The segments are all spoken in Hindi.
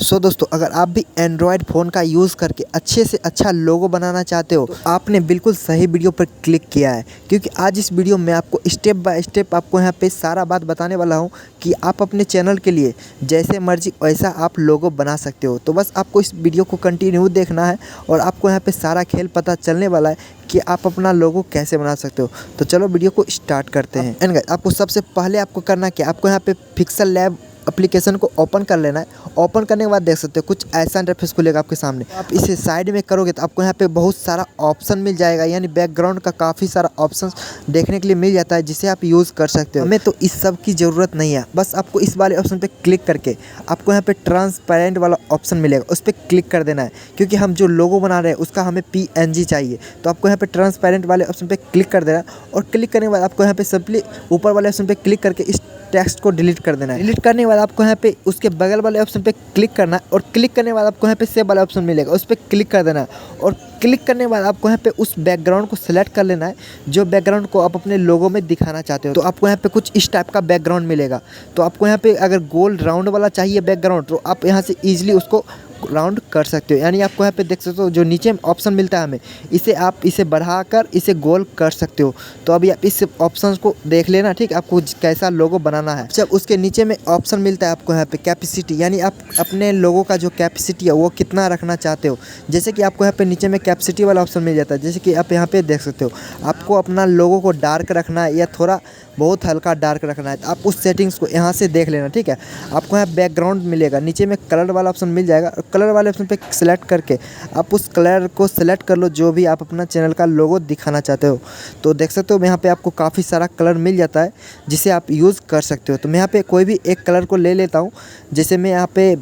दोस्तों, अगर आप भी एंड्रॉयड फ़ोन का यूज़ करके अच्छे से अच्छा लोगो बनाना चाहते हो तो आपने बिल्कुल सही वीडियो पर क्लिक किया है, क्योंकि आज इस वीडियो में आपको स्टेप बाय स्टेप आपको यहाँ पे सारा बात बताने वाला हूँ कि आप अपने चैनल के लिए जैसे मर्जी वैसा आप लोगो बना सकते हो। तो बस आपको इस वीडियो को कंटिन्यू देखना है और आपको यहाँ पे सारा खेल पता चलने वाला है कि आप अपना लोगो कैसे बना सकते हो। तो चलो वीडियो को स्टार्ट करते हैं। एंड गाइस, आपको सबसे पहले आपको करना क्या, आपको यहाँ पे पिक्सल लैब एप्लीकेशन को ओपन कर लेना है। ओपन करने के बाद देख सकते हो कुछ ऐसा इंटरफेस खुलेगा आपके सामने। आप इसे साइड में करोगे तो आपको यहाँ पे बहुत सारा ऑप्शन मिल जाएगा, यानी बैकग्राउंड का काफ़ी सारा ऑप्शन देखने के लिए मिल जाता है जिसे आप यूज़ कर सकते हो। हमें तो इस सब की ज़रूरत नहीं है, बस आपको इस वाले ऑप्शन पे क्लिक करके आपको यहाँ पे ट्रांसपेरेंट वाला ऑप्शन मिलेगा, उस पर क्लिक कर देना है, क्योंकि हम जो लोगो बना रहे हैं उसका हमें PNG चाहिए। तो आपको यहाँ पे ट्रांसपेरेंट वाले ऑप्शन पे क्लिक कर देना है और क्लिक करने के बाद आपको यहाँ पे सिंपली ऊपर वाले ऑप्शन पे क्लिक करके इस टेक्स्ट को डिलीट कर देना है। डिलीट करने के बाद आपको यहाँ पे उसके बगल वाले ऑप्शन पे क्लिक करना है और क्लिक करने के बाद आपको यहाँ पे सेव वाला ऑप्शन मिलेगा, उस पर क्लिक कर देना है। और क्लिक करने के बाद आपको यहाँ पे उस बैकग्राउंड को सेलेक्ट कर लेना है जो बैकग्राउंड को आप अपने लोगो में दिखाना चाहते हो। तो आपको यहाँ पे कुछ इस टाइप का बैकग्राउंड मिलेगा। तो आपको यहाँ पे अगर गोल राउंड वाला चाहिए बैकग्राउंड तो आप यहाँ से ईजिली उसको राउंड कर सकते हो। यानी आपको यहाँ पे देख सकते हो जो नीचे ऑप्शन मिलता है हमें, इसे आप इसे बढ़ाकर इसे गोल कर सकते हो। तो अभी आप इस ऑप्शन को देख लेना, ठीक, आपको कैसा लोगो बनाना है। जब उसके नीचे में ऑप्शन मिलता है आपको यहाँ पे कैपेसिटी, यानी आप अपने लोगों का जो कैपेसिटी है वो कितना रखना चाहते हो। जैसे कि आपको यहाँ पे नीचे में कैपेसिटी वाला ऑप्शन मिल जाता है। जैसे कि आप यहाँ पे देख सकते हो आपको अपना लोगो को डार्क रखना है या थोड़ा बहुत हल्का डार्क रखना है, तो आप उस सेटिंग्स को यहाँ से देख लेना, ठीक है। आपको यहाँ बैकग्राउंड मिलेगा, नीचे में कलर वाला ऑप्शन मिल जाएगा और कलर वाले ऑप्शन पे सेलेक्ट करके आप उस कलर को सेलेक्ट कर लो जो भी आप अपना चैनल का लोगो दिखाना चाहते हो। तो देख सकते हो यहाँ पे आपको काफ़ी सारा कलर मिल जाता है जिसे आप यूज़ कर सकते हो। तो मैं यहाँ पे कोई भी एक कलर को ले लेता हूँ, जैसे मैं यहाँ पे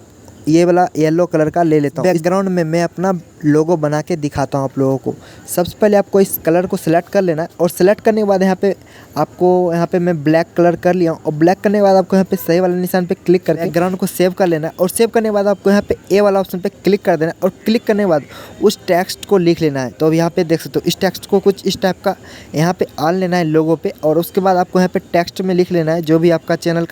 ये वाला येलो कलर का ले लेता हूँ। बैकग्राउंड में मैं अपना लोगो बना के दिखाता हूँ आप लोगों को। सबसे पहले आपको इस कलर को सिलेक्ट कर लेना है और सिलेक्ट करने के बाद यहाँ पे मैं ब्लैक कलर कर लिया हूँ। और ब्लैक करने के बाद आपको यहाँ पे सही वाले निशान पे क्लिक करके बैकग्राउंड को सेव कर लेना है और सेव करने के बाद आपको यहाँ पे ए वाला ऑप्शन पे क्लिक कर देना है और क्लिक करने के बाद उस टेक्स्ट को लिख लेना है। तो अब यहाँ पे देख सकते हो इस टेक्स्ट को कुछ इस टाइप का यहाँ पे आन लेना है लोगो पे, और उसके बाद आपको यहाँ पे टेक्स्ट में लिख लेना है जो भी आपका चैनल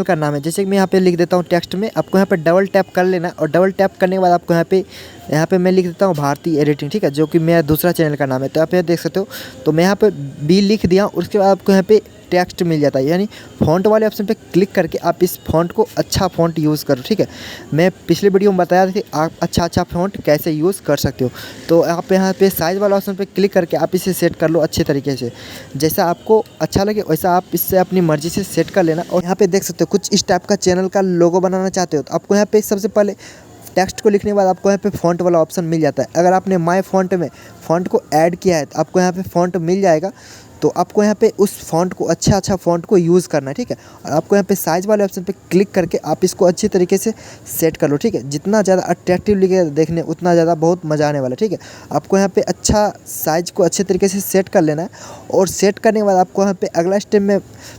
का नाम है। जैसे कि मैं यहाँ पे लिख देता हूँ टेक्स्ट में, आपको यहाँ पे डबल टैप कर लेना है और डबल टैप करने के बाद आपको यहाँ पे मैं लिख देता हूँ भारतीय एडिटिंग, ठीक है, जो कि मेरा दूसरा चैनल का नाम है। तो आप यहाँ देख सकते हो, तो मैं यहाँ पे बी लिख दिया। उसके बाद आपको यहाँ पे टेक्स्ट मिल जाता है, यानी फ़ॉन्ट वाले ऑप्शन पे क्लिक करके आप इस फ़ॉन्ट को अच्छा फ़ॉन्ट यूज़ करो, ठीक है। मैं पिछले वीडियो में बताया था कि आप अच्छा फ़ॉन्ट कैसे यूज़ कर सकते हो। तो आप यहाँ पे साइज़ वाला ऑप्शन पे क्लिक करके आप इसे सेट कर लो अच्छे तरीके से, जैसा आपको अच्छा लगे वैसा आप इससे अपनी मर्ज़ी से सेट कर लेना। और यहाँ पे देख सकते हो कुछ इस टाइप का चैनल का लोगो बनाना चाहते हो तो आपको यहाँ पे सबसे पहले टेक्स्ट को लिखने के बाद आपको यहाँ पे फ़ॉन्ट वाला ऑप्शन मिल जाता है। अगर आपने माय फ़ॉन्ट में फ़ॉन्ट को ऐड किया है तो आपको यहाँ पे फ़ॉन्ट मिल जाएगा। तो आपको यहाँ पे उस फ़ॉन्ट को अच्छा फ़ॉन्ट को यूज़ करना है, ठीक है। और आपको यहाँ पे साइज़ वाले ऑप्शन पे क्लिक करके आप इसको अच्छी तरीके से सेट कर लो, ठीक है। जितना ज़्यादा अट्रैक्टिव लिखे देखने उतना ज़्यादा बहुत मज़ा आने वाला है, ठीक है। आपको यहाँ पे अच्छा साइज़ को अच्छे तरीके से सेट कर लेना है और सेट करने के बाद आपको यहाँ पे अगला स्टेप में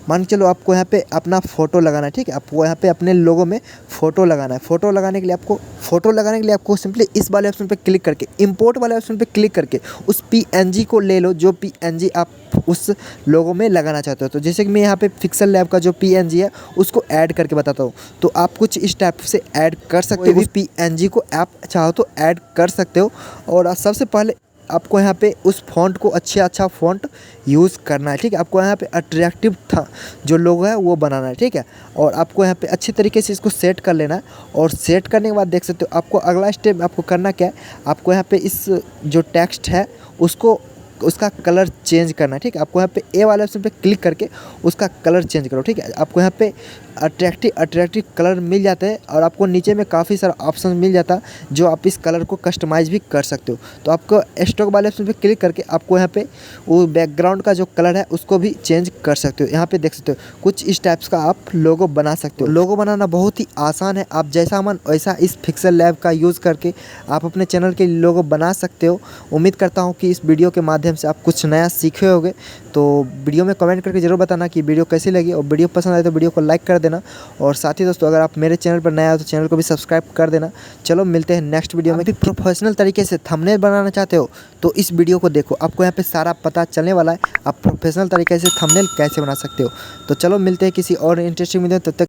मान के चलो आपको यहाँ पे अपना फ़ोटो लगाना है, ठीक है। आपको यहाँ पे अपने लोगो में फ़ोटो लगाना है। फ़ोटो लगाने के लिए आपको सिंपली इस वाले ऑप्शन पे क्लिक करके इंपोर्ट वाले ऑप्शन पे क्लिक करके उस PNG को ले लो जो PNG आप उस लोगो में लगाना चाहते हो। तो जैसे कि मैं यहाँ पे पिक्सल लैब का जो PNG है उसको ऐड करके बताता हूँ। तो आप कुछ इस टाइप से ऐड कर सकते हो, उस PNG को आप चाहो तो ऐड कर सकते हो। और सबसे पहले आपको यहाँ पे उस फ़ॉन्ट को अच्छा फ़ॉन्ट यूज़ करना है, ठीक है। आपको यहाँ पे अट्रैक्टिव था जो लोगो है वो बनाना है, ठीक है। और आपको यहाँ पे अच्छी तरीके से इसको सेट कर लेना है। और सेट करने के बाद देख सकते हो आपको अगला स्टेप आपको करना क्या है, आपको यहाँ पे इस जो टेक्स्ट है उसका कलर चेंज करना है, ठीक है। आपको यहाँ पे ए वाले ऑप्शन पे क्लिक करके उसका कलर चेंज करो, ठीक है। आपको यहाँ पे अट्रैक्टिव कलर मिल जाते हैं और आपको नीचे में काफ़ी सारा ऑप्शन मिल जाता है जो आप इस कलर को कस्टमाइज़ भी कर सकते हो। तो आपको स्टॉक वाले ऑप्शन पे क्लिक करके आपको यहाँ पे वो बैकग्राउंड का जो कलर है उसको भी चेंज कर सकते हो। यहाँ पे देख सकते हो कुछ इस टाइप्स का आप लोगो बना सकते हो। लोगो बनाना बहुत ही आसान है, आप जैसा मन वैसा इस पिक्सल लैब का यूज़ करके आप अपने चैनल के लोगो बना सकते हो। उम्मीद करता हूँ कि इस वीडियो के माध्यम से आप कुछ नया सीखे होगे। तो वीडियो में कमेंट करके ज़रूर बताना कि वीडियो कैसी लगी, और वीडियो पसंद आए तो वीडियो को लाइक कर देना। और साथ ही दोस्तों अगर आप मेरे चैनल पर नया हो तो चैनल को भी सब्सक्राइब कर देना। चलो मिलते हैं नेक्स्ट वीडियो में। प्रोफेशनल तरीके से थंबनेल बनाना चाहते हो तो इस वीडियो को देखो, आपको यहाँ पे सारा पता चलने वाला है आप प्रोफेशनल तरीके से थंबनेल कैसे बना सकते हो। तो चलो मिलते हैं किसी और इंटरेस्टिंग वीडियो, तब तक